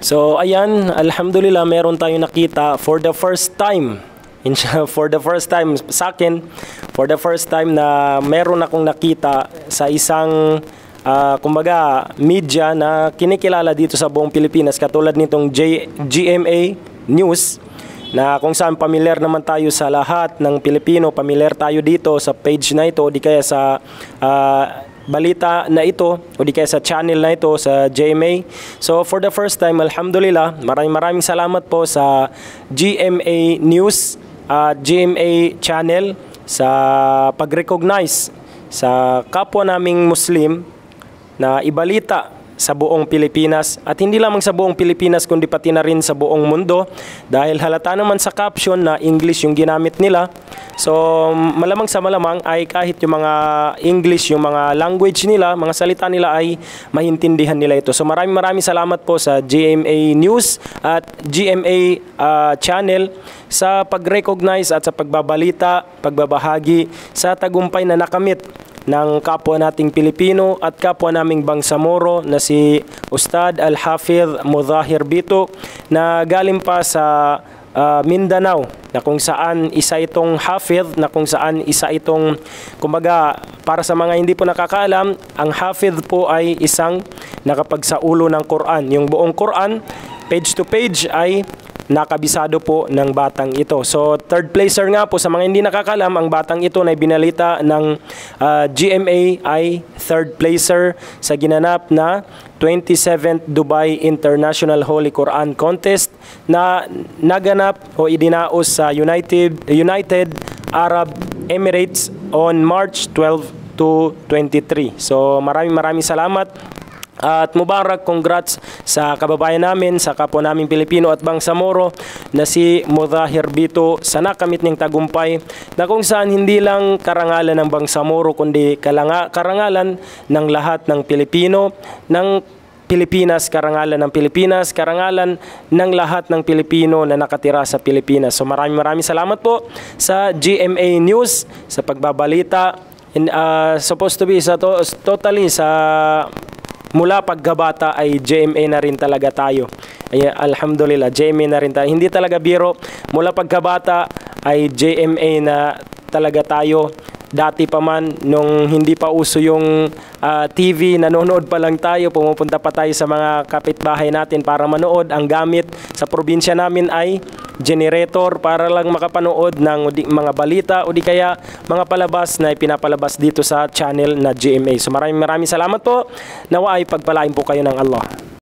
So ayan, alhamdulillah meron tayong nakita for the first time. For the first time sa akin, for the first time na meron akong nakita sa isang kumbaga media na kinikilala dito sa buong Pilipinas, katulad nitong GMA News, na kung saan pamilyar naman tayo sa lahat ng Pilipino, pamilyar tayo dito sa page na ito o di kaya sa balita na ito o di kaya sa channel na ito sa GMA. So for the first time, alhamdulillah, maraming salamat po sa GMA News at GMA channel sa pag-recognize sa kapwa naming Muslim na ibalita sa buong Pilipinas, at hindi lamang sa buong Pilipinas kundi pati na rin sa buong mundo, dahil halata naman sa caption na English yung ginamit nila. So malamang sa malamang ay kahit yung mga English, yung mga language nila, mga salita nila ay maintindihan nila ito. So maraming salamat po sa GMA News at GMA channel sa pag-recognize at sa pagbabalita, pagbabahagi sa tagumpay na nakamit ng kapwa nating Pilipino at kapwa naming Bangsamoro na si Ustad Al-Hafidh Mudahir Bito, na galing pa sa Mindanao, na kung saan isa itong Hafidh, na kung saan isa itong, kumbaga, para sa mga hindi po nakakaalam, ang Hafidh po ay isang nakapagsaulo ng Quran. Yung buong Quran, page to page, ay nakabisado po ng batang ito. So third placer nga po, sa mga hindi nakakalam, ang batang ito na binalita ng GMA ay third placer sa ginanap na 27th Dubai International Holy Quran Contest na naganap o idinaos sa United Arab Emirates on March 12 to 23. So maraming salamat. At mubarak, congrats sa kababayan namin, sa kapwa namin Pilipino at Bangsamoro na si Mudahir Bito sa nakamit niyang tagumpay, na kung saan hindi lang karangalan ng Bangsamoro kundi karangalan ng lahat ng Pilipino, ng Pilipinas, karangalan ng Pilipinas, karangalan ng lahat ng Pilipino na nakatira sa Pilipinas. So maraming salamat po sa GMA News sa pagbabalita. And, supposed to be totally sa mula pagkabata ay GMA na rin talaga tayo. Ay, alhamdulillah, GMA na rin tayo. Hindi talaga biro. Mula pagkabata ay GMA na talaga tayo. Dati pa man, nung hindi pa uso yung TV, nanonood pa lang tayo, pumupunta pa tayo sa mga kapitbahay natin para manood. Ang gamit sa probinsya namin ay generator para lang makapanood ng mga balita o di kaya mga palabas na ipinapalabas dito sa channel na GMA. So maraming salamat po. Nawa ay pagpalain po kayo ng Allah.